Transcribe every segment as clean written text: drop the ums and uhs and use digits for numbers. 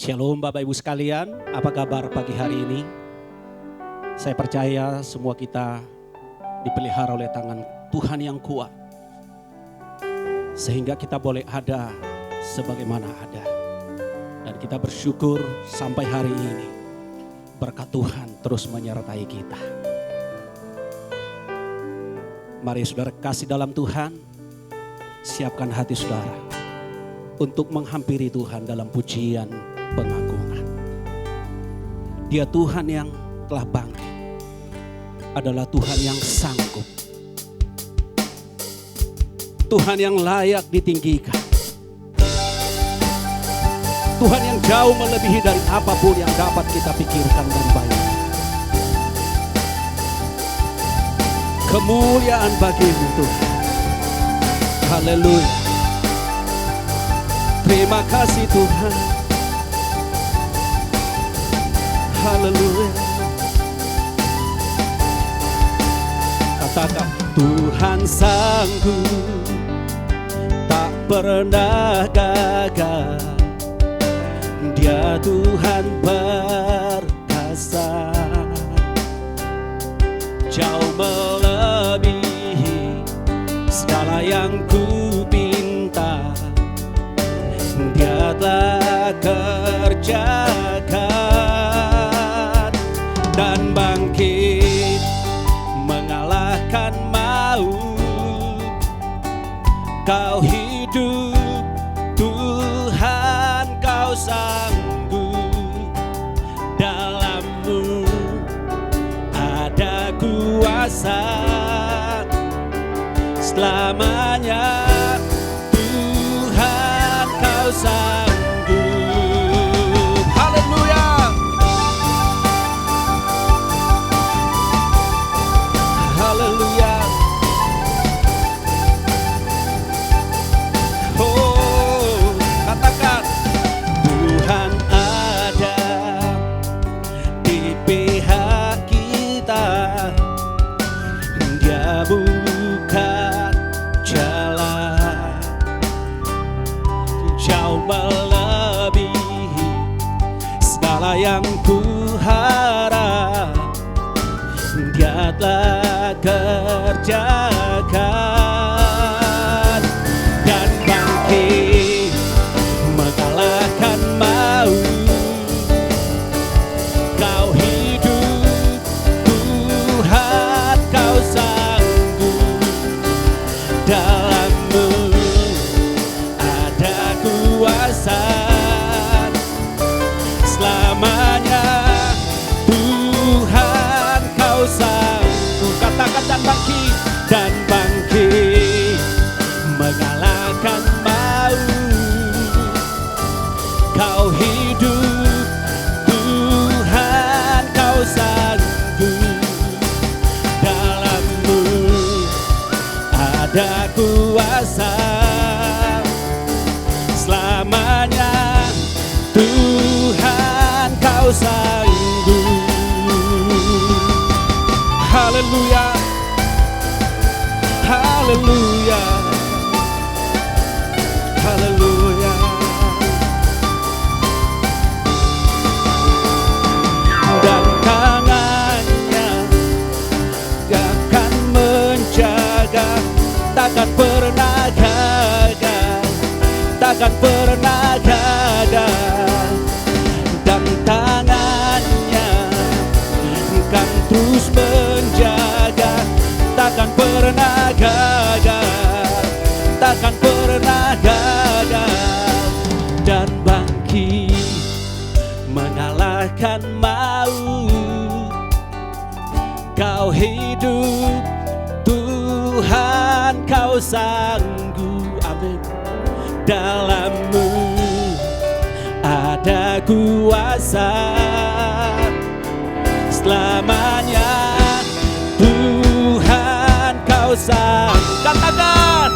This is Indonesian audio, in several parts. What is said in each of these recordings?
Shalom Bapak Ibu sekalian, apa kabar pagi hari ini? Saya percaya semua kita dipelihara oleh tangan Tuhan yang kuat. Sehingga kita boleh ada sebagaimana ada. Dan kita bersyukur sampai hari ini berkat Tuhan terus menyertai kita. Mari saudara kasih dalam Tuhan, siapkan hati saudara untuk menghampiri Tuhan dalam pujian pengagungan. Dia Tuhan yang telah bangkit, adalah Tuhan yang sanggup, Tuhan yang layak ditinggikan, Tuhan yang jauh melebihi dari apapun yang dapat kita pikirkan dan bayangkan. Kemuliaan bagimu Tuhan. Haleluya. Terima kasih Tuhan. Haleluya. Katakan Tuhan sanggup, tak pernah gagal. Dia Tuhan perkasa, jauh melebihi segala yang ku pinta. Dia telah kerjakan dan bangkit mengalahkan maut. Kau hidup Tuhan, kau sanggup, dalam-Mu ada kuasa selamanya. Tuhan kau sanggup. Haleluya. Haleluya. Oh, katakan Tuhan ada di pihak kita. Dia buka jalan, jauh melebihi segala yang ku harap. Dia telah kerjakan dan bangkit mengalahkan maut. Kau hidup Tuhan, kau sanggup, dalam-Mu ada kuasa selamanya. Tuhan kau sanggup, katakan dan bangkit mengalahkan maut. Kau hidup Tuhan, kau sanggup, dalam-Mu ada kuasa selamanya. Tuhan kau sanggup. Haleluya. Haleluya. Haleluya. Dan tangannya akan menjaga, takkan pernah gagal, takkan pernah gagal. Dan tangannya kan terus menjaga, takkan pernah gagal, takkan pernah gagal. Dan bangkit mengalahkan maut. Kau hidup Tuhan, kau sanggup, amin. Dalam-Mu ada kuasa selamanya. Tuhan kau sanggup, katakan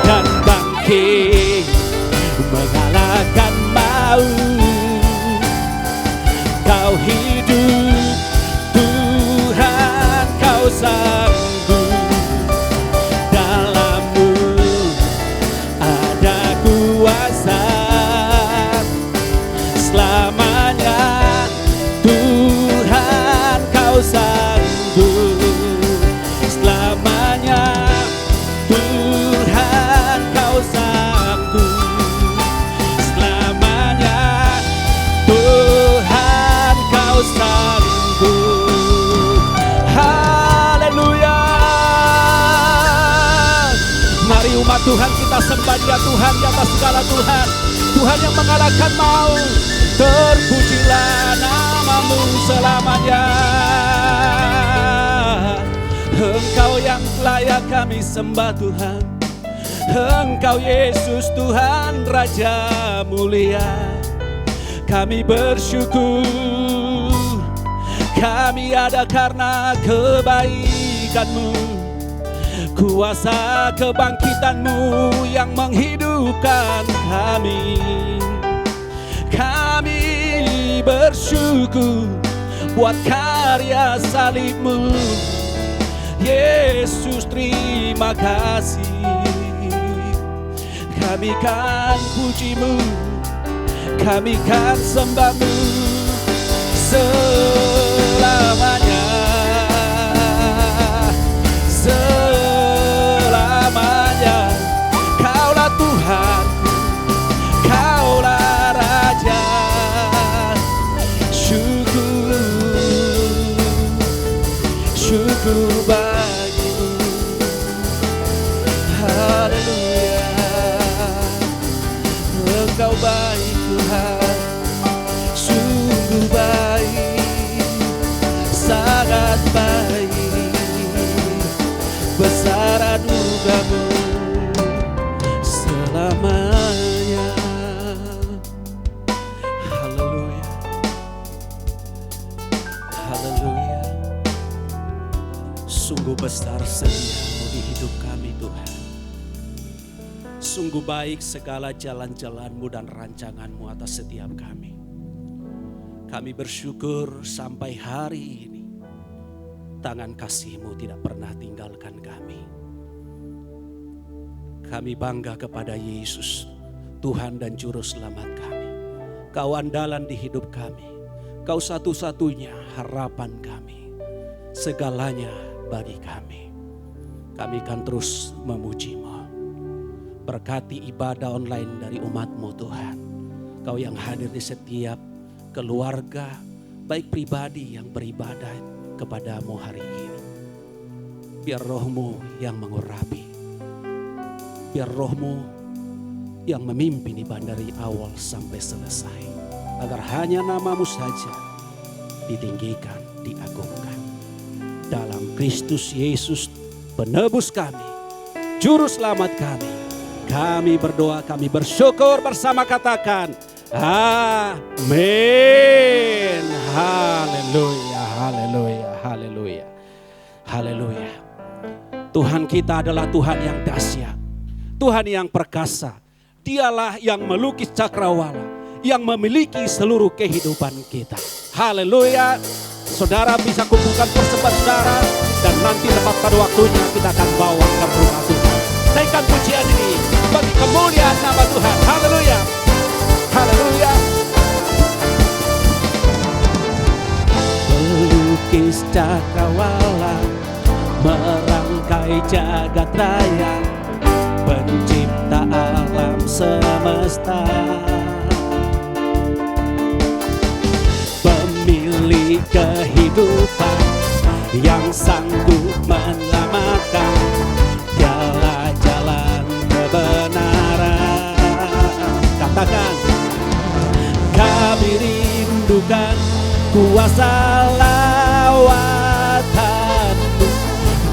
dan bangkit mengalahkan maut. Kau hidup Tuhan, kau sanggup, dalam-Mu ada kuasa selamanya. Mari umat Tuhan kita sembah Dia, Tuhan di atas segala Tuhan. Tuhan yang mengalahkan maut. Terpujilah nama-Mu selamanya. Engkau yang layak kami sembah Tuhan. Engkau Yesus Tuhan Raja mulia. Kami bersyukur, kami ada karena kebaikan-Mu. Kuasa kebangkitan-Mu yang menghidupkan kami. Kami bersyukur buat karya salib-Mu. Yesus terima kasih. Kami kan puji-Mu, kami kan sembah-Mu selamanya. Selamanya Kaulah Tuhan, Kaulah Raja. Syukur bagi-Mu. Haleluya. Engkau baik Tuhan, sungguh baik, sangat baik. Besar anugerah-Mu selamanya. Haleluya. Haleluya. Sungguh besar setia-Mu di hidup kami Tuhan. Sungguh baik segala jalan-jalan-Mu dan rancangan-Mu atas setiap kami. Kami bersyukur sampai hari ini tangan kasih-Mu tidak pernah tinggalkan kami. Kami bangga kepada Yesus, Tuhan dan Juru Selamat kami. Kau andalan di hidup kami. Kau satu-satunya harapan kami. Segalanya bagi kami. Kami akan terus memuji-Mu. Berkati ibadah online dari umat-Mu Tuhan. Kau yang hadir di setiap keluarga, baik pribadi yang beribadah kepada-Mu hari ini. Biar Roh-Mu yang mengurapi. Biar Roh-Mu yang memimpin ibadah dari awal sampai selesai. Agar hanya nama-Mu saja ditinggikan, diagungkan. Dalam Kristus Yesus penebus kami, Juru Selamat kami. Kami berdoa, kami bersyukur bersama katakan amin. Haleluya, haleluya, haleluya, haleluya. Tuhan kita adalah Tuhan yang dahsyat, Tuhan yang perkasa. Dialah yang melukis cakrawala, yang memiliki seluruh kehidupan kita. Haleluya. Saudara bisa kumpulkan persembahan saudara, dan nanti tepat pada waktunya kita akan bawa ke rumah Tuhan. Naikkan pujian ini bagi kemuliaan nama Tuhan. Haleluya. Haleluya. Pelukis cakrawala, merangkai jagat raya, pencipta alam semesta, pemilik kehidupan yang sanggup menyelamatkan. Dialah jalan kebenaran. Katakan, kami rindukan kuasa lawatan-Mu.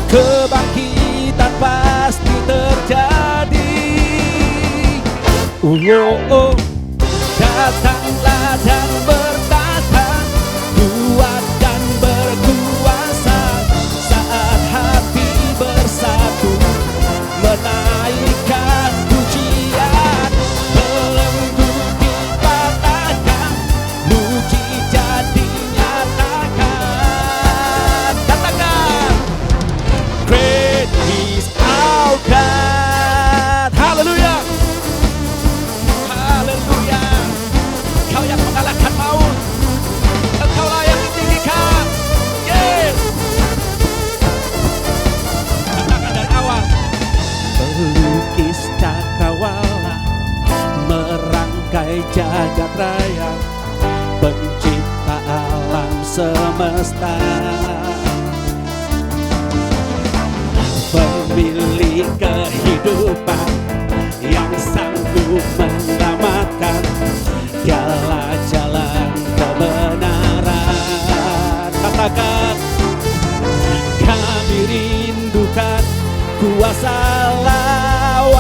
Kebangkitan pasti terjadi. Datanglah dan bertata, kuat dan berkuasa. Saat hati bersatu, menaikkan pujian, belenggu dipatahkan, mujizat dinyatakan. Katakan, great is our God. Haleluya. Haleluya. Kau yang mengalahkan maut, Engkaulah yang ditinggikan. Yes. Katakan dari awal. Pelukis cakrawala, merangkai jagat raya, pencipta alam semesta, pemilik kehidupan kuasa lawatan-Mu.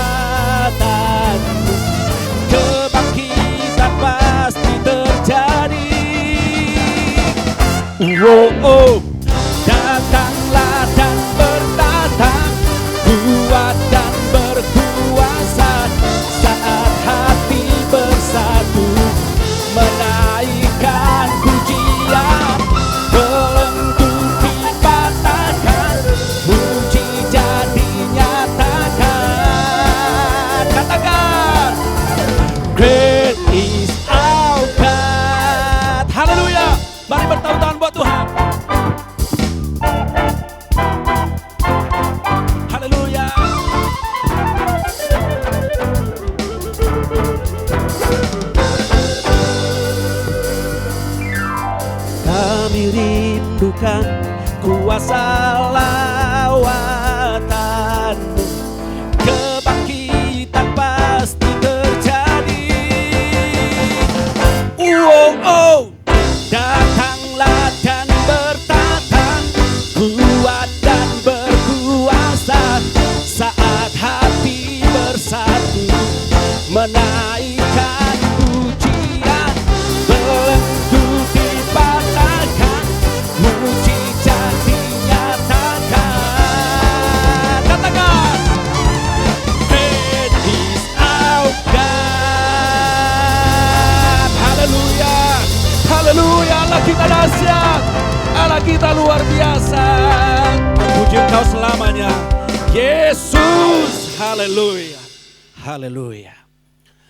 Kebangkitan pasti terjadi. Datanglah dan berdatang, kuat dan berkuasa, saat hati bersatu menaikkan pujian. Belenggu dipatahkan, mujizat dinyatakan. Katakan, great is our God. Haleluya. Mari bertepuk tangan buat Tuhan. Haleluya. Kami rindukan kuasa lawatan-Mu. Kebangkitan pasti terjadi. Datanglah dan berdatang, kuat dan berkuasa, saat hati bersatu menaikkan pujian. Belenggu dipatahkan, mujizat dinyatakan. Katakan, great is our God. Haleluya. Haleluya, Allah kita dahsyat, Allah kita luar biasa. Puji Engkau selamanya, Yesus. Haleluya, haleluya.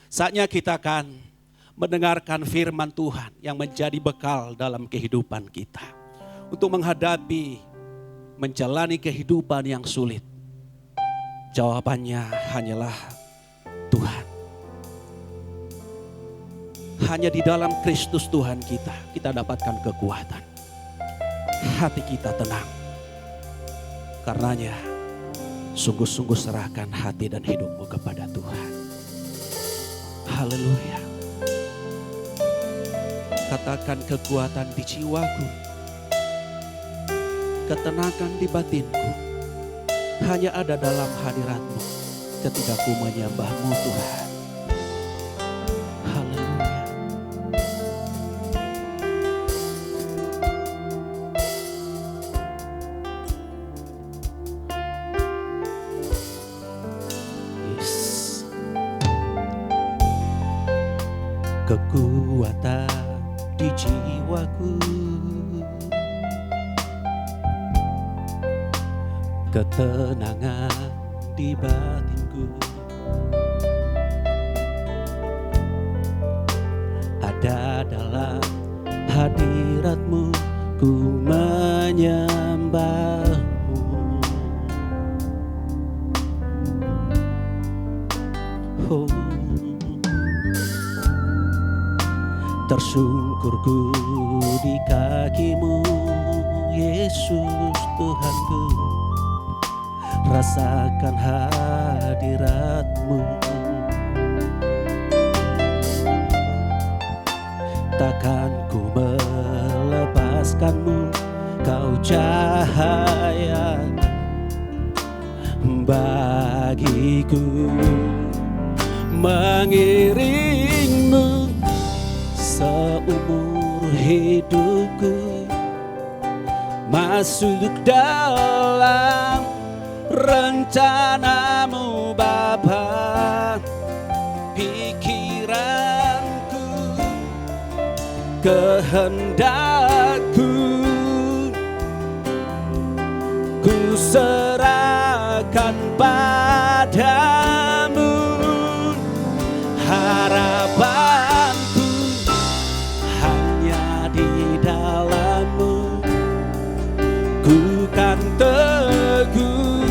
Saatnya kita akan mendengarkan firman Tuhan yang menjadi bekal dalam kehidupan kita. Untuk menghadapi, menjalani kehidupan yang sulit. Jawabannya hanyalah Tuhan. Hanya di dalam Kristus Tuhan kita dapatkan kekuatan. Hati kita tenang. Karenanya, sungguh-sungguh serahkan hati dan hidupmu kepada Tuhan. Haleluya. Katakan, kekuatan di jiwaku, ketenangan di batinku, hanya ada dalam hadirat-Mu ketika ku menyembah-Mu Tuhan. Kekuatan di jiwaku, ketenangan di batinku, ada dalam hadirat-Mu, ku menyembah-Mu. Oh, tersungkurku di kaki-Mu, Yesus Tuhanku. Rasakan hadirat-Mu, takkan ku melepaskan-Mu. Kau cahaya bagiku, mengiring-Mu seumur hidupku, masuk dalam rencana-Mu Bapa. Pikiranku, kehendakku, ku serahkan padamu. Harapanku hanya di dalam-Mu, ku kan teguh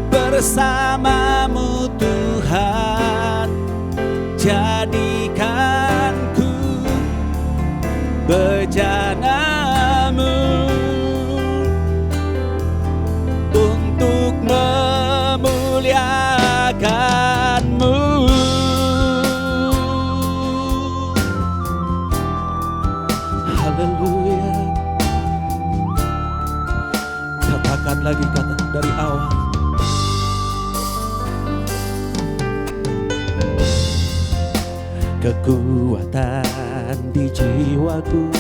bersama-Mu Tuhan. Jadikanku bejana-Mu untuk memuliakan-Mu. Haleluya. Katakan lagi, kata dari awal. kekuatan di jiwaku,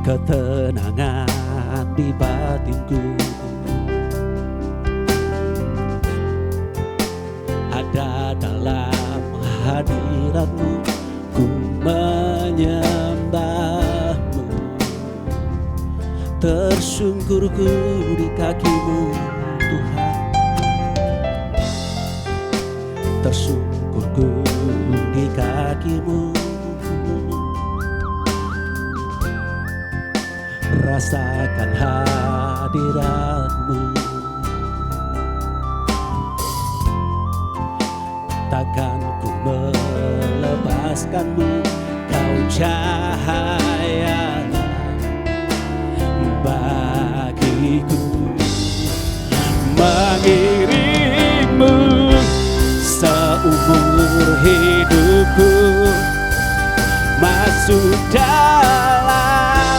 ketenangan di batinku. Ada dalam hadiratmu, ku menyembahmu. Tersungkurku di kakimu Tuhan, tersungkurku di kakimu. Rasakan hadiratmu, takkan ku melepaskanmu. Kau cahaya bagiku, mengiringmu seumur hidupku, masuk dalam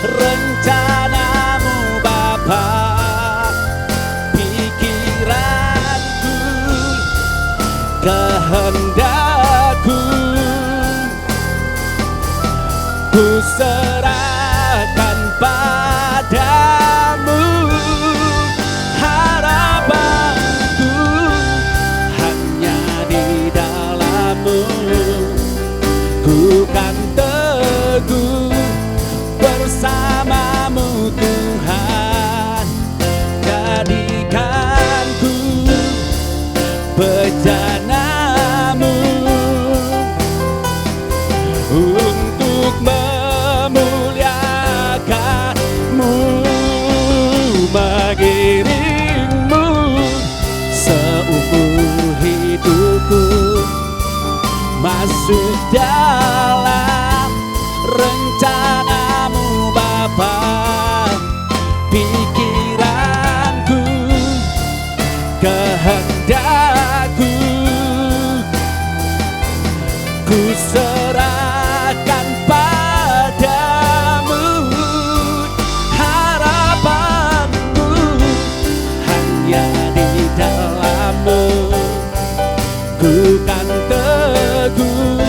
rencanamu Bapa. Pikiranku, kehendakku, ku serahkan padamu. Harapanku hanya di dalam-Mu, ku kan teguh bersama-Mu Tuhan. Jadikanku bejana-Mu untuk memuliakan-Mu, mengiringmu seumur hidupku, masuk dalam rencana-Mu Bapa. Pikiranku, kehendakku, ku serahkan padamu. Harapanku hanya di dalam-Mu, ku kan teguh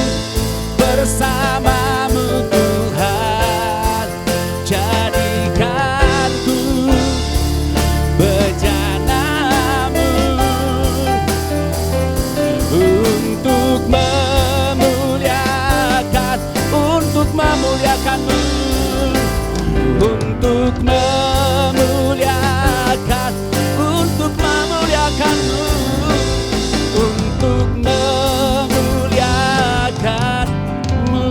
bersama-Mu Tuhan. Jadikanku bejana-Mu untuk memuliakan, untuk memuliakan-Mu, untuk memuliakan, untuk memuliakan-Mu, untuk memuliakan-Mu.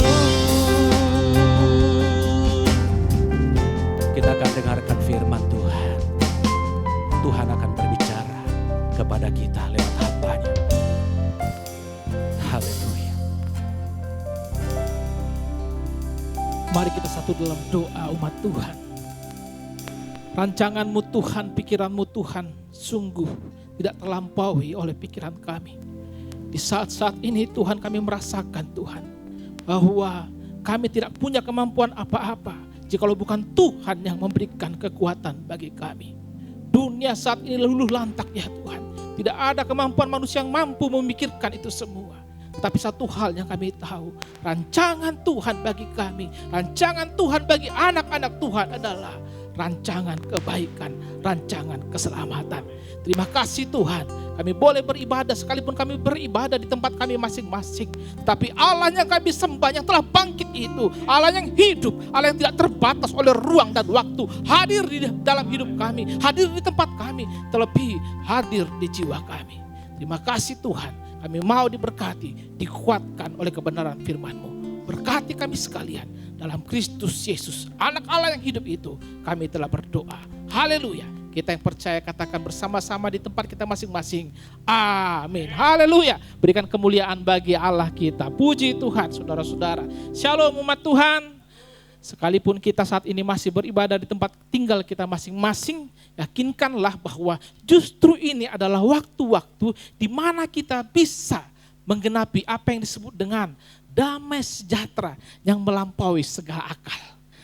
Kita akan dengarkan firman Tuhan. Tuhan akan berbicara kepada kita lewat hamba-Nya. Haleluya. Mari kita satu dalam doa umat Tuhan. Rancangan-Mu Tuhan, pikiran-Mu Tuhan sungguh tidak terlampaui oleh pikiran kami. Di saat-saat ini Tuhan, kami merasakan Tuhan bahwa kami tidak punya kemampuan apa-apa jikalau bukan Tuhan yang memberikan kekuatan bagi kami. Dunia saat ini luluh lantak ya Tuhan. Tidak ada kemampuan manusia yang mampu memikirkan itu semua. Tapi satu hal yang kami tahu, rancangan Tuhan bagi kami, rancangan Tuhan bagi anak-anak Tuhan adalah rancangan kebaikan, rancangan keselamatan. Terima kasih Tuhan, kami boleh beribadah sekalipun kami beribadah di tempat kami masing-masing. Tapi Allah yang kami sembah, yang telah bangkit itu, Allah yang hidup, Allah yang tidak terbatas oleh ruang dan waktu, hadir di dalam hidup kami, hadir di tempat kami, terlebih hadir di jiwa kami. Terima kasih Tuhan, kami mau diberkati, dikuatkan oleh kebenaran firman-Mu. Berkati kami sekalian dalam Kristus Yesus, anak Allah yang hidup itu, kami telah berdoa. Haleluya. Kita yang percaya katakan bersama-sama di tempat kita masing-masing. Amin. Haleluya. Berikan kemuliaan bagi Allah kita. Puji Tuhan saudara-saudara. Shalom umat Tuhan. Sekalipun kita saat ini masih beribadah di tempat tinggal kita masing-masing, yakinkanlah bahwa justru ini adalah waktu-waktu di mana kita bisa menggenapi apa yang disebut dengan damai sejahtera yang melampaui segala akal.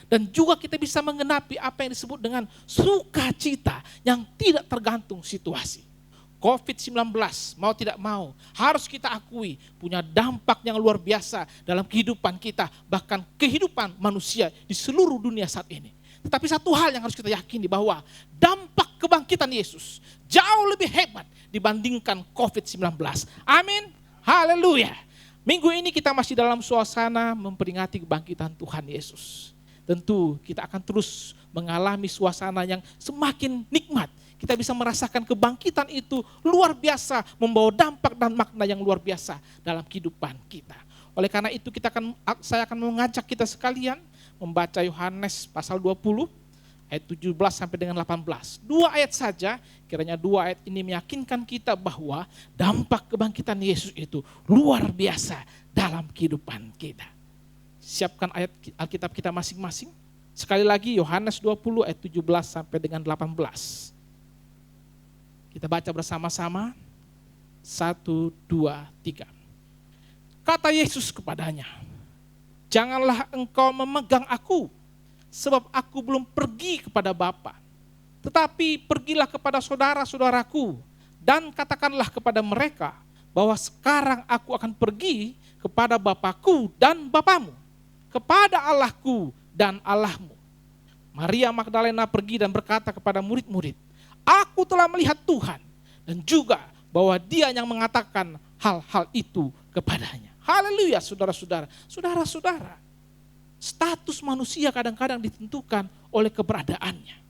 Dan juga kita bisa menggenapi apa yang disebut dengan sukacita yang tidak tergantung situasi. COVID-19, mau tidak mau, harus kita akui punya dampak yang luar biasa dalam kehidupan kita, bahkan kehidupan manusia di seluruh dunia saat ini. Tetapi satu hal yang harus kita yakini bahwa dampak kebangkitan Yesus jauh lebih hebat dibandingkan COVID-19. Amin. Haleluya. Minggu ini kita masih dalam suasana memperingati kebangkitan Tuhan Yesus. Tentu kita akan terus mengalami suasana yang semakin nikmat. Kita bisa merasakan kebangkitan itu luar biasa, membawa dampak dan makna yang luar biasa dalam kehidupan kita. Oleh karena itu saya akan mengajak kita sekalian membaca Yohanes pasal 20 ayat 17 sampai dengan 18. 2 ayat saja, kiranya 2 ayat ini meyakinkan kita bahwa dampak kebangkitan Yesus itu luar biasa dalam kehidupan kita. Siapkan ayat Alkitab kita masing-masing. Sekali lagi Yohanes 20 ayat 17 sampai dengan 18. Kita baca bersama-sama. 1, 2, 3. Kata Yesus kepadanya, janganlah engkau memegang aku, sebab aku belum pergi kepada Bapa. Tetapi pergilah kepada saudara-saudaraku, dan katakanlah kepada mereka, bahwa sekarang aku akan pergi kepada Bapakku dan Bapamu, kepada Allahku dan Allahmu. Maria Magdalena pergi dan berkata kepada murid-murid, aku telah melihat Tuhan, dan juga bahwa Dia yang mengatakan hal-hal itu kepadanya. Haleluya, saudara-saudara. Saudara-saudara, status manusia kadang-kadang ditentukan oleh keberadaannya.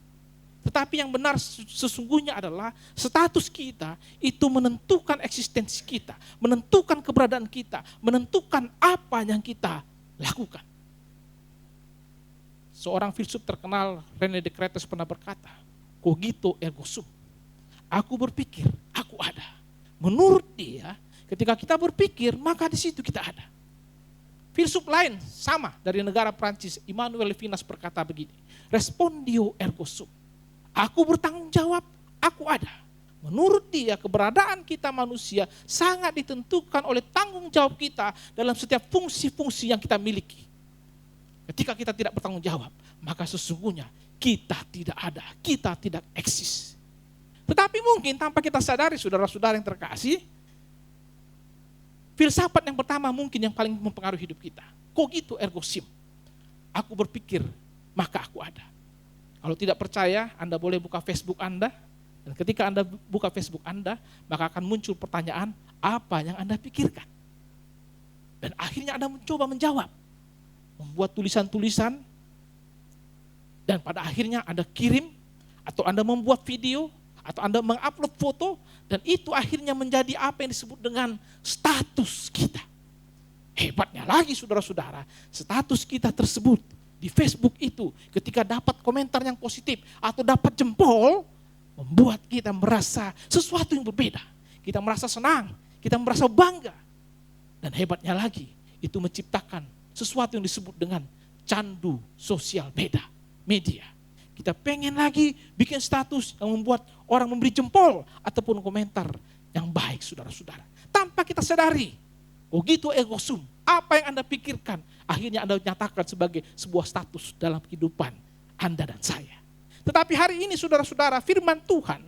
Tetapi yang benar sesungguhnya adalah status kita itu menentukan eksistensi kita, menentukan keberadaan kita, menentukan apa yang kita lakukan. Seorang filsuf terkenal, René Descartes, pernah berkata, cogito ergo sum. Aku berpikir, aku ada. Menurut dia, ketika kita berpikir, maka di situ kita ada. Filsuf lain sama dari negara Prancis, Emmanuel Levinas, berkata begini, respondio ergo sum. Aku bertanggung jawab, aku ada. Menurut dia, keberadaan kita manusia sangat ditentukan oleh tanggung jawab kita dalam setiap fungsi-fungsi yang kita miliki. Ketika kita tidak bertanggung jawab, maka sesungguhnya kita tidak ada, kita tidak eksis. Tetapi mungkin tanpa kita sadari, saudara-saudara yang terkasih, filsafat yang pertama mungkin yang paling mempengaruhi hidup kita. Cogito ergo sum. Aku berpikir, maka aku ada. Kalau tidak percaya, Anda boleh buka Facebook Anda. Dan ketika Anda buka Facebook Anda, maka akan muncul pertanyaan, apa yang Anda pikirkan? Dan akhirnya Anda mencoba menjawab. Membuat tulisan-tulisan, dan pada akhirnya Anda kirim, atau Anda membuat video, atau Anda mengupload foto, dan itu akhirnya menjadi apa yang disebut dengan status kita. Hebatnya lagi saudara-saudara, status kita tersebut di Facebook itu ketika dapat komentar yang positif atau dapat jempol, membuat kita merasa sesuatu yang berbeda. Kita merasa senang, kita merasa bangga. Dan hebatnya lagi, itu menciptakan sesuatu yang disebut dengan candu sosial media. Kita pengen lagi bikin status yang membuat orang memberi jempol ataupun komentar yang baik, saudara-saudara. Tanpa kita sadari, cogito ergo sum, apa yang Anda pikirkan, akhirnya Anda nyatakan sebagai sebuah status dalam kehidupan Anda dan saya. Tetapi hari ini saudara-saudara, firman Tuhan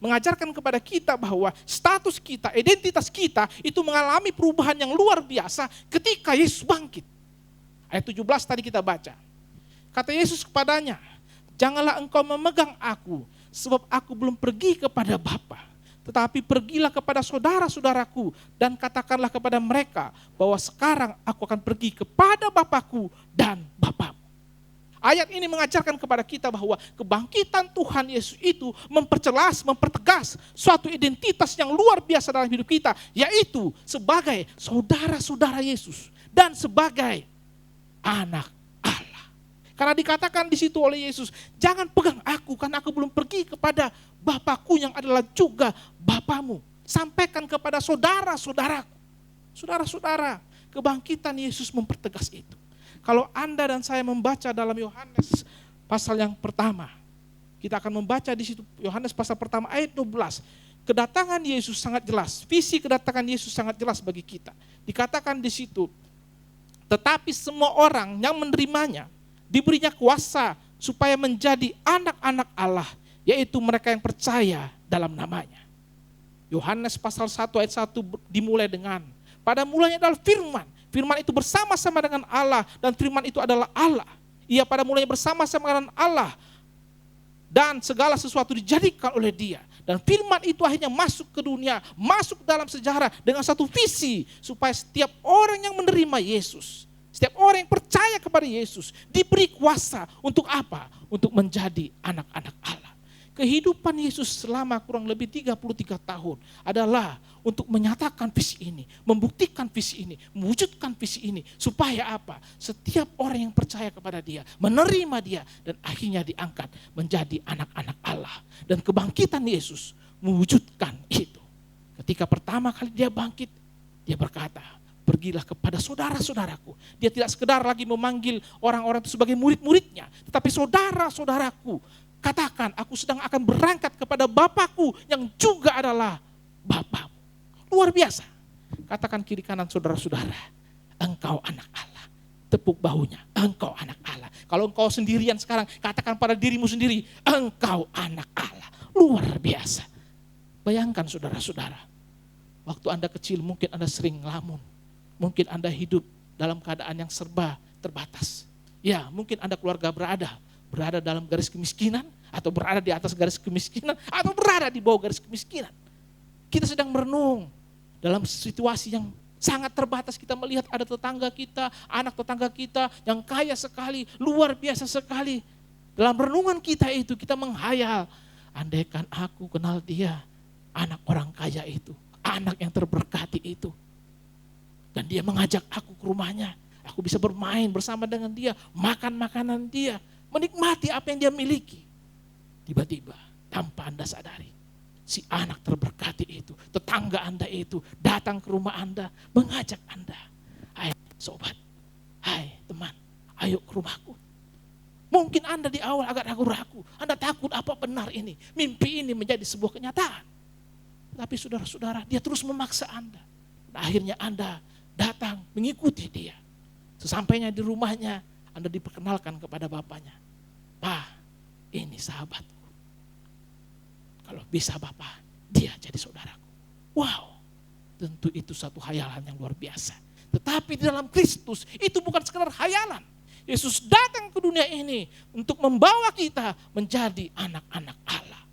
mengajarkan kepada kita bahwa status kita, identitas kita itu mengalami perubahan yang luar biasa ketika Yesus bangkit. Ayat 17 tadi kita baca. Kata Yesus kepadanya, janganlah engkau memegang aku, sebab aku belum pergi kepada Bapa. Tetapi pergilah kepada saudara-saudaraku dan katakanlah kepada mereka bahwa sekarang aku akan pergi kepada Bapakku dan Bapamu. Ayat ini mengajarkan kepada kita bahwa kebangkitan Tuhan Yesus itu memperjelas, mempertegas suatu identitas yang luar biasa dalam hidup kita, yaitu sebagai saudara-saudara Yesus dan sebagai anak Allah. Karena dikatakan di situ oleh Yesus, jangan pegang aku karena aku belum pergi kepada Bapakku yang adalah juga Bapamu. Sampaikan kepada saudara-saudaraku. Saudara-saudara, kebangkitan Yesus mempertegas itu. Kalau Anda dan saya membaca dalam Yohanes pasal yang pertama, kita akan membaca di situ Yohanes pasal pertama ayat 12. Kedatangan Yesus sangat jelas, visi kedatangan Yesus sangat jelas bagi kita. Dikatakan di situ, tetapi semua orang yang menerimanya diberinya kuasa supaya menjadi anak-anak Allah, yaitu mereka yang percaya dalam namanya. Yohanes pasal 1 ayat 1 dimulai dengan, pada mulanya adalah firman. Firman itu bersama-sama dengan Allah dan firman itu adalah Allah. Ia pada mulanya bersama-sama dengan Allah dan segala sesuatu dijadikan oleh Dia. Dan firman itu akhirnya masuk ke dunia, masuk dalam sejarah dengan satu visi supaya setiap orang yang menerima Yesus, setiap orang yang percaya kepada Yesus diberi kuasa untuk apa? Untuk menjadi anak-anak Allah. Kehidupan Yesus selama kurang lebih 33 tahun adalah untuk menyatakan visi ini, membuktikan visi ini, mewujudkan visi ini. Supaya apa? Setiap orang yang percaya kepada Dia, menerima Dia, dan akhirnya diangkat menjadi anak-anak Allah. Dan kebangkitan Yesus mewujudkan itu. Ketika pertama kali Dia bangkit, Dia berkata, pergilah kepada saudara-saudaraku. Dia tidak sekedar lagi memanggil orang-orang itu sebagai murid-muridnya, tetapi saudara-saudaraku. Katakan, aku sedang akan berangkat kepada Bapakku yang juga adalah Bapamu. Luar biasa. Katakan kiri kanan saudara-saudara, engkau anak Allah. Tepuk bahunya, engkau anak Allah. Kalau engkau sendirian sekarang, katakan pada dirimu sendiri, engkau anak Allah. Luar biasa. Bayangkan saudara-saudara, waktu Anda kecil mungkin Anda sering ngelamun. Mungkin Anda hidup dalam keadaan yang serba terbatas. Ya, mungkin Anda keluarga berada dalam garis kemiskinan, atau berada di atas garis kemiskinan, atau berada di bawah garis kemiskinan. Kita sedang merenung dalam situasi yang sangat terbatas. Kita melihat ada tetangga kita, anak tetangga kita yang kaya sekali, luar biasa sekali. Dalam renungan kita itu kita menghayal, andaikan aku kenal dia, anak orang kaya itu, anak yang terberkati itu. Dan dia mengajak aku ke rumahnya, aku bisa bermain bersama dengan dia, makan makanan dia, menikmati apa yang dia miliki. Tiba-tiba tanpa Anda sadari, si anak terberkati itu, tetangga Anda itu datang ke rumah Anda, mengajak Anda, hai sobat, hai teman, ayo ke rumahku. Mungkin Anda di awal agak ragu-ragu, Anda takut apa benar ini, mimpi ini menjadi sebuah kenyataan. Tapi saudara-saudara, dia terus memaksa Anda. Dan akhirnya Anda datang mengikuti dia. Sesampainya di rumahnya, Anda diperkenalkan kepada bapaknya. Pak, ini sahabatku. Kalau bisa Bapak, dia jadi saudaraku. Wow, tentu itu satu hayalan yang luar biasa. Tetapi di dalam Kristus itu bukan sekedar hayalan. Yesus datang ke dunia ini untuk membawa kita menjadi anak-anak Allah.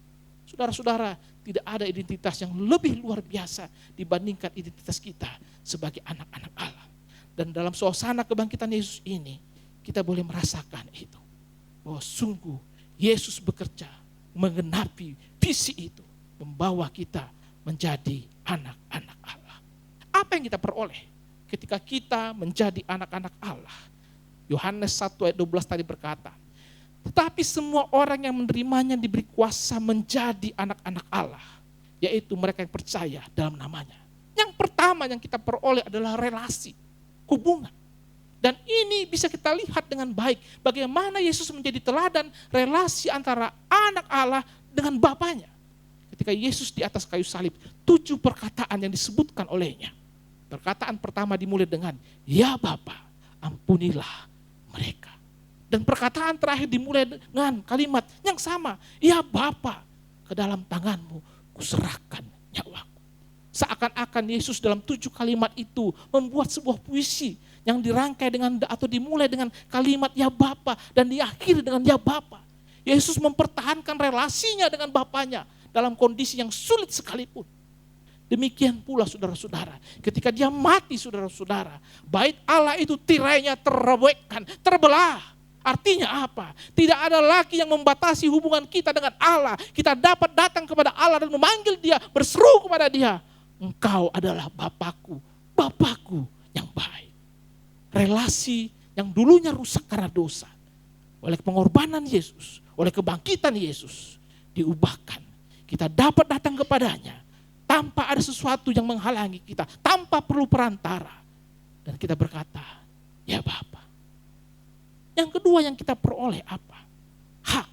Saudara-saudara, tidak ada identitas yang lebih luar biasa dibandingkan identitas kita sebagai anak-anak Allah. Dan dalam suasana kebangkitan Yesus ini, kita boleh merasakan itu. Bahwa sungguh Yesus bekerja menggenapi visi itu, membawa kita menjadi anak-anak Allah. Apa yang kita peroleh ketika kita menjadi anak-anak Allah? Yohanes 1 ayat 12 tadi berkata, tetapi semua orang yang menerimanya diberi kuasa menjadi anak-anak Allah, yaitu mereka yang percaya dalam namanya. Yang pertama yang kita peroleh adalah relasi, hubungan. Dan ini bisa kita lihat dengan baik bagaimana Yesus menjadi teladan relasi antara anak Allah dengan Bapanya. Ketika Yesus di atas kayu salib, 7 perkataan yang disebutkan olehnya. Perkataan pertama dimulai dengan, ya Bapa, ampunilah mereka. Dan perkataan terakhir dimulai dengan kalimat yang sama, ya Bapa, ke dalam tanganmu kuserahkan nyawaku. Seakan-akan Yesus dalam 7 kalimat itu membuat sebuah puisi yang dirangkai dengan atau dimulai dengan kalimat ya Bapa dan diakhiri dengan ya Bapa. Yesus mempertahankan relasinya dengan Bapanya dalam kondisi yang sulit sekalipun. Demikian pula saudara-saudara, ketika dia mati saudara-saudara, bait Allah itu tirainya terobekkan, terbelah. Artinya apa? Tidak ada lagi yang membatasi hubungan kita dengan Allah. Kita dapat datang kepada Allah dan memanggil dia, berseru kepada dia. Engkau adalah Bapakku, Bapakku yang baik. Relasi yang dulunya rusak karena dosa, oleh pengorbanan Yesus, oleh kebangkitan Yesus, diubahkan. Kita dapat datang kepadanya tanpa ada sesuatu yang menghalangi kita, tanpa perlu perantara. Dan kita berkata, ya Bapa. Yang kedua yang kita peroleh apa? Hak.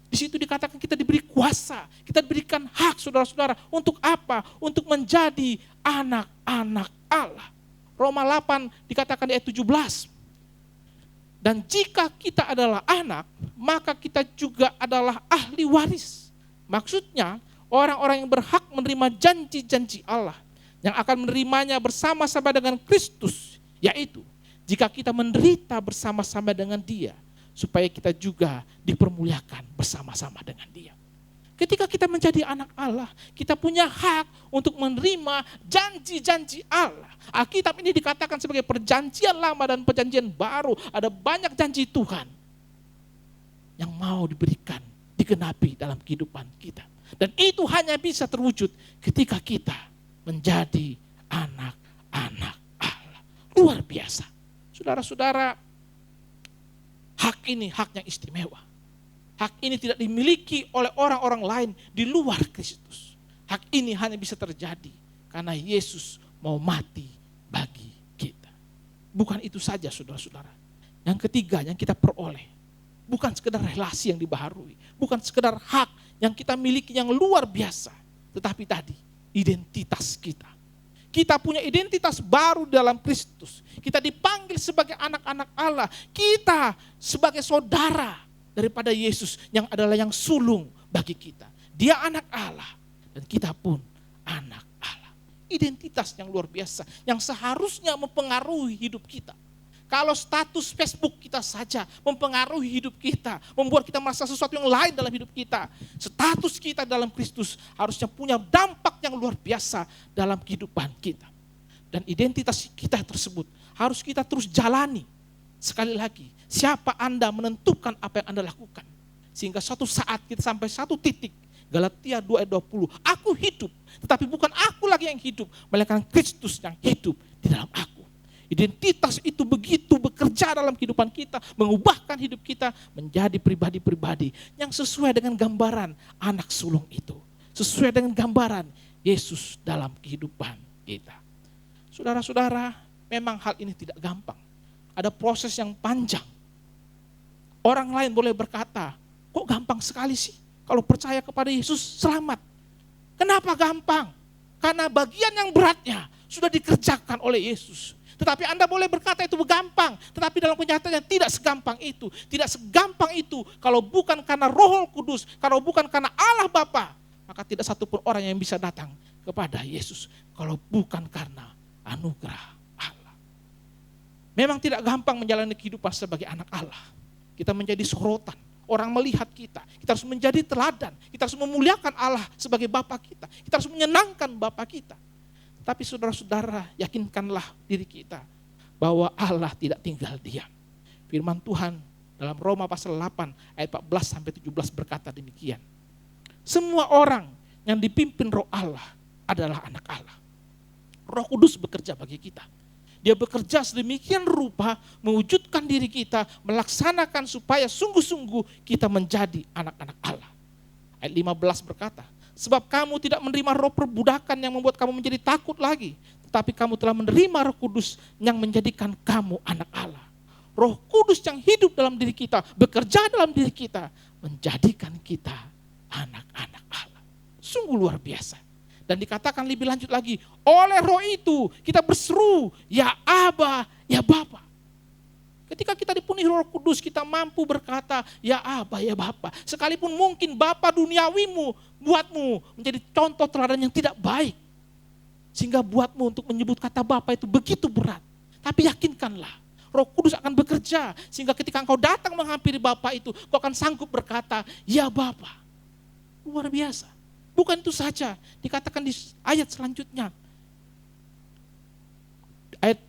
Di situ dikatakan kita diberi kuasa, kita diberikan hak saudara-saudara. Untuk apa? Untuk menjadi anak-anak Allah. Roma 8 dikatakan di ayat 17. Dan jika kita adalah anak, maka kita juga adalah ahli waris. Maksudnya orang-orang yang berhak menerima janji-janji Allah, yang akan menerimanya bersama-sama dengan Kristus, yaitu jika kita menderita bersama-sama dengan Dia, supaya kita juga dipermuliakan bersama-sama dengan Dia. Ketika kita menjadi anak Allah, kita punya hak untuk menerima janji-janji Allah. Alkitab ini dikatakan sebagai perjanjian lama dan perjanjian baru. Ada banyak janji Tuhan yang mau diberikan, digenapi dalam kehidupan kita. Dan itu hanya bisa terwujud ketika kita menjadi anak-anak Allah. Luar biasa. Saudara-saudara, hak ini hak yang istimewa. Hak ini tidak dimiliki oleh orang-orang lain di luar Kristus. Hak ini hanya bisa terjadi karena Yesus mau mati bagi kita. Bukan itu saja saudara-saudara. Yang ketiga yang kita peroleh, bukan sekedar relasi yang dibaharui, bukan sekedar hak yang kita miliki yang luar biasa, tetapi tadi identitas kita. Kita punya identitas baru dalam Kristus. Kita dipanggil sebagai anak-anak Allah. Kita sebagai saudara daripada Yesus yang adalah yang sulung bagi kita. Dia anak Allah dan kita pun anak Allah. Identitas yang luar biasa yang seharusnya mempengaruhi hidup kita. Kalau status Facebook kita saja mempengaruhi hidup kita, membuat kita merasa sesuatu yang lain dalam hidup kita, status kita dalam Kristus harusnya punya dampak yang luar biasa dalam kehidupan kita. Dan identitas kita tersebut harus kita terus jalani. Sekali lagi, siapa Anda menentukan apa yang Anda lakukan. Sehingga suatu saat kita sampai satu titik, Galatia 2 ayat 20, aku hidup, tetapi bukan aku lagi yang hidup, melainkan Kristus yang hidup di dalam aku. Identitas itu begitu bekerja dalam kehidupan kita, mengubahkan hidup kita menjadi pribadi-pribadi yang sesuai dengan gambaran anak sulung itu. Sesuai dengan gambaran Yesus dalam kehidupan kita. Saudara-saudara, memang hal ini tidak gampang. Ada proses yang panjang. Orang lain boleh berkata, kok gampang sekali sih kalau percaya kepada Yesus selamat. Kenapa gampang? Karena bagian yang beratnya sudah dikerjakan oleh Yesus. Tetapi Anda boleh berkata itu gampang, tetapi dalam kenyataannya tidak segampang itu. Tidak segampang itu kalau bukan karena Roh Kudus, kalau bukan karena Allah Bapa, maka tidak satupun orang yang bisa datang kepada Yesus kalau bukan karena anugerah Allah. Memang tidak gampang menjalani kehidupan sebagai anak Allah. Kita menjadi sorotan, orang melihat kita. Kita harus menjadi teladan, kita harus memuliakan Allah sebagai Bapa kita. Kita harus menyenangkan Bapa kita. Tapi saudara-saudara, yakinkanlah diri kita bahwa Allah tidak tinggal diam. Firman Tuhan dalam Roma pasal 8 ayat 14 sampai 17 berkata demikian. Semua orang yang dipimpin Roh Allah adalah anak Allah. Roh Kudus bekerja bagi kita. Dia bekerja sedemikian rupa mewujudkan diri kita, melaksanakan supaya sungguh-sungguh kita menjadi anak-anak Allah. Ayat 15 berkata, sebab kamu tidak menerima roh perbudakan yang membuat kamu menjadi takut lagi. Tetapi kamu telah menerima Roh Kudus yang menjadikan kamu anak Allah. Roh Kudus yang hidup dalam diri kita, bekerja dalam diri kita, menjadikan kita anak-anak Allah. Sungguh luar biasa. Dan dikatakan lebih lanjut lagi, oleh roh itu kita berseru, ya Aba, ya Bapa. Ketika kita dipenuhi Roh Kudus, kita mampu berkata, ya Aba, ya Bapa. Sekalipun mungkin Bapa duniawimu buatmu menjadi contoh teladan yang tidak baik. Sehingga buatmu untuk menyebut kata Bapa itu begitu berat. Tapi yakinkanlah, Roh Kudus akan bekerja. Sehingga ketika engkau datang menghampiri Bapa itu, kau akan sanggup berkata, ya Bapa. Luar biasa. Bukan itu saja, dikatakan di ayat selanjutnya. Ayat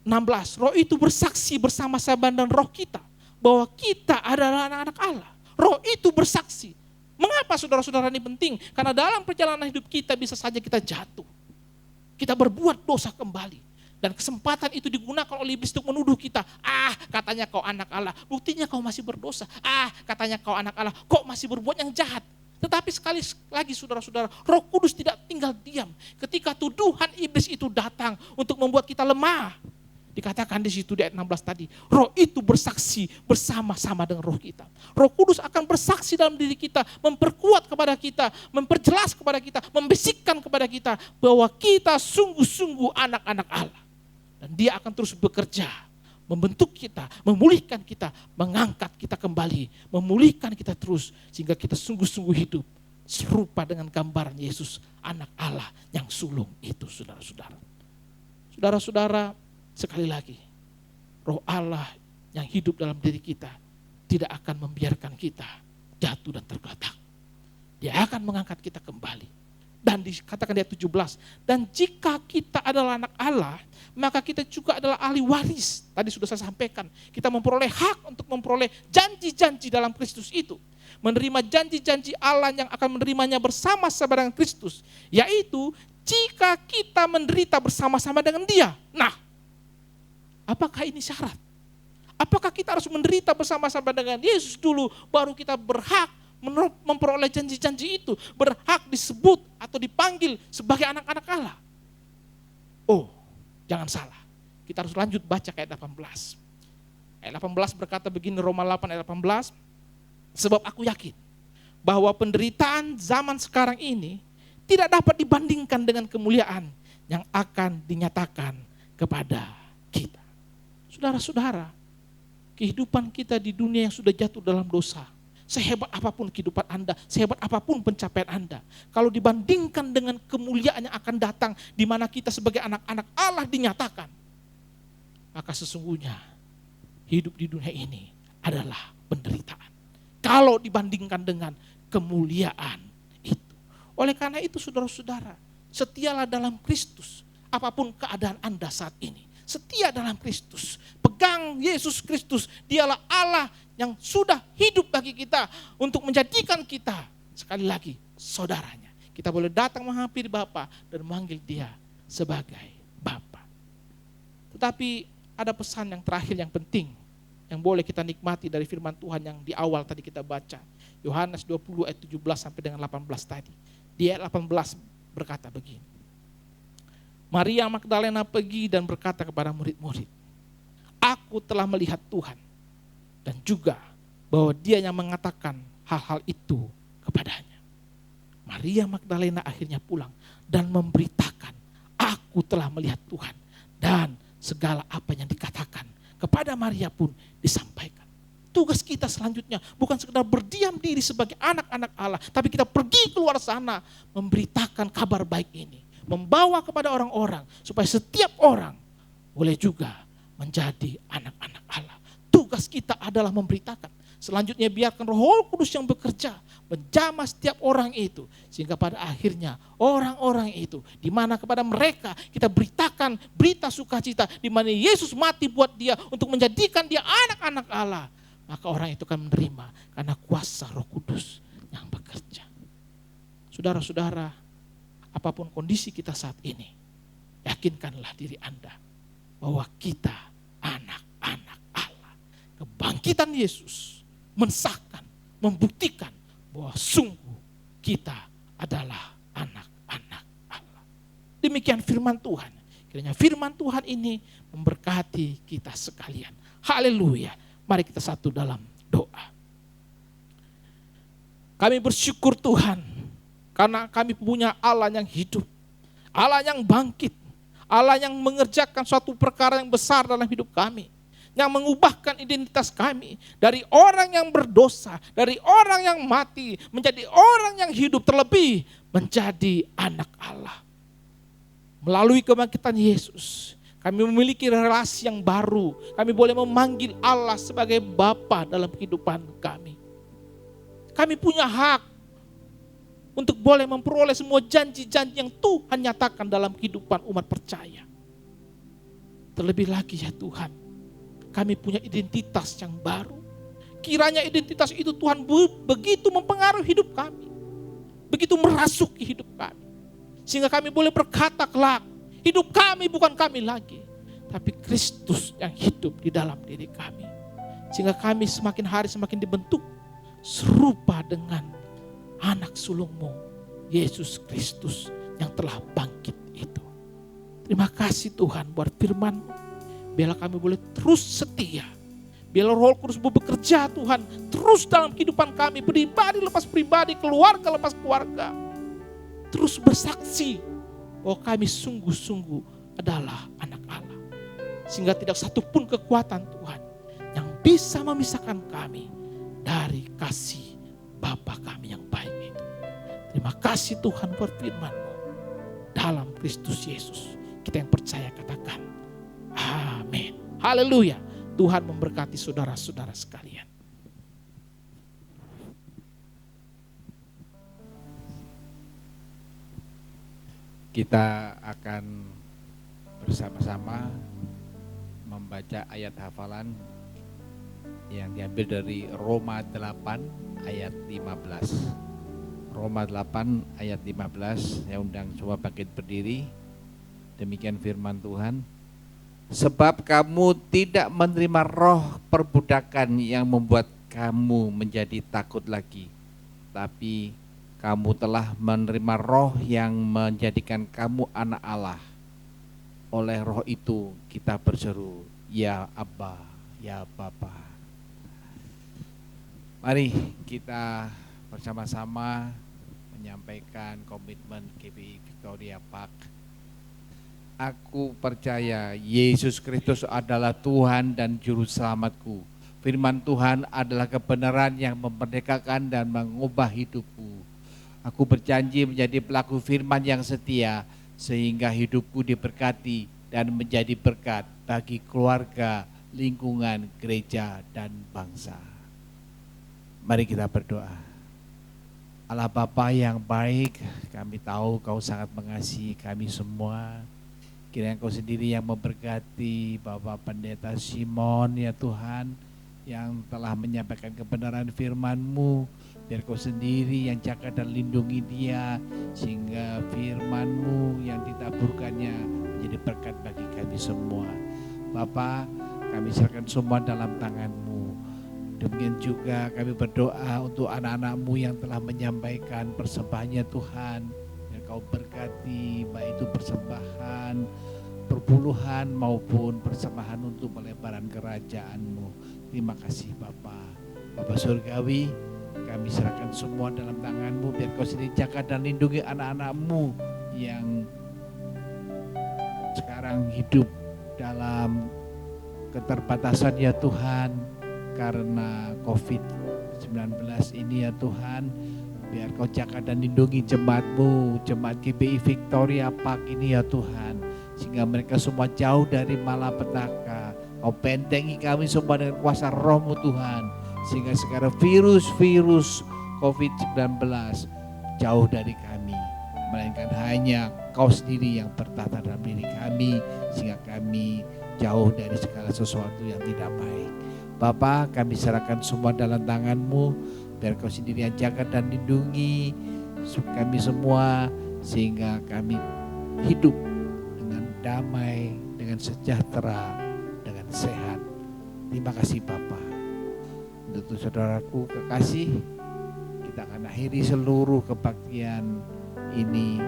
16, roh itu bersaksi bersama-sama dengan roh kita bahwa kita adalah anak-anak Allah. Roh itu bersaksi. Mengapa saudara-saudara ini penting? Karena dalam perjalanan hidup kita bisa saja kita jatuh. Kita berbuat dosa kembali. Dan kesempatan itu digunakan oleh iblis untuk menuduh kita. Katanya kau anak Allah, buktinya kau masih berdosa. Katanya kau anak Allah, kok masih berbuat yang jahat. Tetapi sekali lagi saudara-saudara, Roh Kudus tidak tinggal diam. Ketika tuduhan iblis itu datang untuk membuat kita lemah. Dikatakan di situ di ayat 16 tadi, roh itu bersaksi bersama-sama dengan roh kita. Roh Kudus akan bersaksi dalam diri kita, memperkuat kepada kita, memperjelas kepada kita, membisikkan kepada kita bahwa kita sungguh-sungguh anak-anak Allah. Dan dia akan terus bekerja, membentuk kita, memulihkan kita, mengangkat kita kembali, memulihkan kita terus sehingga kita sungguh-sungguh hidup serupa dengan gambaran Yesus, anak Allah yang sulung itu, saudara-saudara. Saudara-saudara, sekali lagi, Roh Allah yang hidup dalam diri kita tidak akan membiarkan kita jatuh dan tergeletak. Dia akan mengangkat kita kembali. Dan dikatakan di ayat 17, dan jika kita adalah anak Allah, maka kita juga adalah ahli waris. Tadi sudah saya sampaikan, kita memperoleh hak untuk memperoleh janji-janji dalam Kristus itu. Menerima janji-janji Allah yang akan menerimanya bersama-sama dengan Kristus. Yaitu jika kita menderita bersama-sama dengan Dia. Nah, apakah ini syarat? Apakah kita harus menderita bersama-sama dengan Yesus dulu, baru kita berhak memperoleh janji-janji itu, berhak disebut atau dipanggil sebagai anak-anak Allah? Oh, jangan salah. Kita harus lanjut baca ke ayat 18. Ayat 18 berkata begini, Roma 8 ayat 18. Sebab aku yakin bahwa penderitaan zaman sekarang ini tidak dapat dibandingkan dengan kemuliaan yang akan dinyatakan kepada kita. Saudara-saudara, kehidupan kita di dunia yang sudah jatuh dalam dosa, sehebat apapun kehidupan Anda, sehebat apapun pencapaian Anda, kalau dibandingkan dengan kemuliaan yang akan datang di mana kita sebagai anak-anak Allah dinyatakan, maka sesungguhnya hidup di dunia ini adalah penderitaan. Kalau dibandingkan dengan kemuliaan itu. Oleh karena itu saudara-saudara, setialah dalam Kristus apapun keadaan Anda saat ini. Setia dalam Kristus, pegang Yesus Kristus, dialah Allah yang sudah hidup bagi kita untuk menjadikan kita sekali lagi saudaranya. Kita boleh datang menghampiri Bapa dan memanggil Dia sebagai Bapa. Tetapi ada pesan yang terakhir yang penting yang boleh kita nikmati dari firman Tuhan yang di awal tadi kita baca. Yohanes 20 ayat 17 sampai dengan 18 tadi. Di ayat 18 berkata begini. Maria Magdalena pergi dan berkata kepada murid-murid, aku telah melihat Tuhan, dan juga bahwa Dia yang mengatakan hal-hal itu kepadanya. Maria Magdalena akhirnya pulang dan memberitakan, aku telah melihat Tuhan, dan segala apa yang dikatakan kepada Maria pun disampaikan. Tugas kita selanjutnya bukan sekedar berdiam diri sebagai anak-anak Allah, tapi kita pergi keluar sana memberitakan kabar baik ini. Membawa kepada orang-orang supaya setiap orang boleh juga menjadi anak-anak Allah. Tugas kita adalah memberitakan. Selanjutnya biarkan Roh Kudus yang bekerja menjamah setiap orang itu, sehingga pada akhirnya orang-orang itu, di mana kepada mereka kita beritakan berita sukacita, di mana Yesus mati buat dia untuk menjadikan dia anak-anak Allah, maka orang itu akan menerima karena kuasa Roh Kudus yang bekerja. Saudara-saudara, apapun kondisi kita saat ini, yakinkanlah diri Anda bahwa kita anak-anak Allah. Kebangkitan Yesus mensahkan, membuktikan bahwa sungguh kita adalah anak-anak Allah. Demikian firman Tuhan. Kiranya firman Tuhan ini memberkati kita sekalian. Haleluya. Mari kita satu dalam doa. Kami bersyukur Tuhan, karena kami punya Allah yang hidup, Allah yang bangkit, Allah yang mengerjakan suatu perkara yang besar dalam hidup kami, yang mengubahkan identitas kami dari orang yang berdosa, dari orang yang mati, menjadi orang yang hidup, terlebih menjadi anak Allah. Melalui kebangkitan Yesus, kami memiliki relasi yang baru, kami boleh memanggil Allah sebagai Bapa dalam kehidupan kami. Kami punya hak untuk boleh memperoleh semua janji-janji yang Tuhan nyatakan dalam kehidupan umat percaya. Terlebih lagi ya Tuhan, kami punya identitas yang baru. Kiranya identitas itu Tuhan begitu mempengaruhi hidup kami, begitu merasuki hidup kami, sehingga kami boleh berkata kelak, hidup kami bukan kami lagi, tapi Kristus yang hidup di dalam diri kami. Sehingga kami semakin hari semakin dibentuk serupa dengan anak sulungmu, Yesus Kristus yang telah bangkit itu. Terima kasih Tuhan buat firman-Mu. Biarlah kami boleh terus setia. Biarlah Roh Kudus bekerja Tuhan terus dalam kehidupan kami, pribadi lepas pribadi, keluarga lepas keluarga. Terus bersaksi bahwa kami sungguh-sungguh adalah anak Allah. Sehingga tidak satupun kekuatan Tuhan yang bisa memisahkan kami dari kasih Bapa kami yang baik itu. Terima kasih Tuhan buat firman-Mu. Dalam Kristus Yesus kita yang percaya katakan amin. Haleluya. Tuhan memberkati saudara-saudara sekalian. Kita akan bersama-sama membaca ayat hafalan yang diambil dari Roma 8 ayat 15. Roma 8 ayat 15, saya undang semua bangkit berdiri. Demikian firman Tuhan. Sebab kamu tidak menerima roh perbudakan yang membuat kamu menjadi takut lagi, tapi kamu telah menerima roh yang menjadikan kamu anak Allah. Oleh roh itu kita berseru, ya Abba, ya Bapa. Mari kita bersama-sama menyampaikan komitmen GBI Victoria Park. Aku percaya Yesus Kristus adalah Tuhan dan Juru Selamatku. Firman Tuhan adalah kebenaran yang memerdekakan dan mengubah hidupku. Aku berjanji menjadi pelaku firman yang setia, sehingga hidupku diberkati dan menjadi berkat bagi keluarga, lingkungan, gereja, dan bangsa. Mari kita berdoa. Allah Bapa yang baik, kami tahu Kau sangat mengasihi kami semua. Kiranya Kau sendiri yang memberkati Bapak Pendeta Simon ya Tuhan, yang telah menyampaikan kebenaran firman-Mu. Biar Kau sendiri yang jaga dan lindungi dia, sehingga firman-Mu yang ditaburkannya menjadi berkat bagi kami semua. Bapa, kami serahkan semua dalam tangan-Mu. Demikian juga kami berdoa untuk anak-anak-Mu yang telah menyampaikan persembahannya Tuhan. Yang Kau berkati, baik itu persembahan perpuluhan maupun persembahan untuk pelebaran kerajaan-Mu. Terima kasih Bapa. Bapa Surgawi, kami serahkan semua dalam tangan-Mu. Biar Kau sendiri jaga dan lindungi anak-anak-Mu yang sekarang hidup dalam keterbatasan ya Tuhan, karena COVID-19 ini ya Tuhan. Biar Kau jaga dan lindungi jemaat-Mu, jemaat GBI Victoria Park ini ya Tuhan, sehingga mereka semua jauh dari malapetaka. Kau bentengi kami semua dengan kuasa Roh-Mu Tuhan, sehingga sekarang virus-virus COVID-19 jauh dari kami, melainkan hanya Kau sendiri yang bertata dalam diri kami, sehingga kami jauh dari segala sesuatu yang tidak baik. Bapa, kami serahkan semua dalam tangan-Mu, biar Kau sendiri yang jaga dan lindungi kami semua, sehingga kami hidup dengan damai, dengan sejahtera, dengan sehat. Terima kasih Bapa. Untuk saudaraku kekasih, kita akan akhiri seluruh kebaktian ini.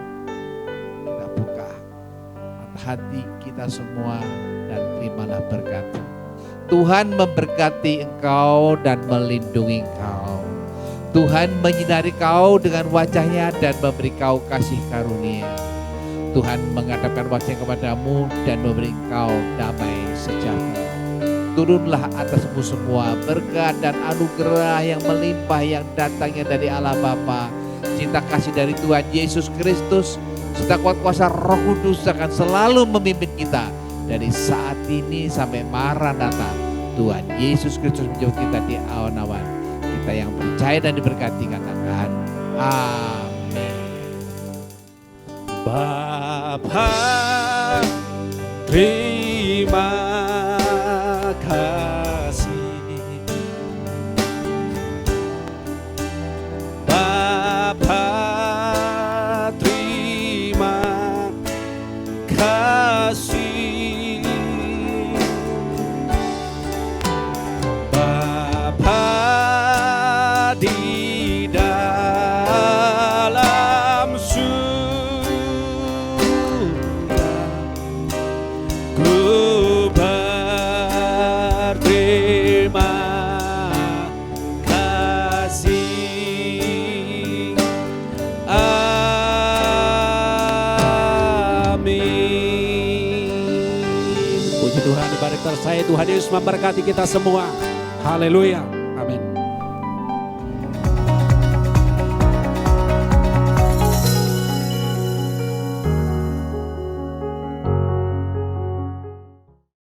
Kita buka mata hati kita semua dan terimalah berkat. Tuhan memberkati engkau dan melindungi engkau. Tuhan menyinari kau dengan wajahnya dan memberi kau kasih karunia. Tuhan menghadapkan wajahnya kepadamu dan memberi engkau damai sejahtera. Turunlah atasmu semua berkat dan anugerah yang melimpah yang datangnya dari Allah Bapa, cinta kasih dari Tuhan Yesus Kristus, serta kuat kuasa Roh Kudus akan selalu memimpin kita dari saat ini sampai Maranatha. Tuhan Yesus Kristus menjemput kita di awan-awan. Kita yang percaya dan diberkati katakan amin. Bapa, terima kasih. Bapa, terima kasih. Di dalam surga ku berterima kasih. Amin. Puji Tuhan, ibadah saya Tuhan Yesus memberkati kita semua. Haleluya.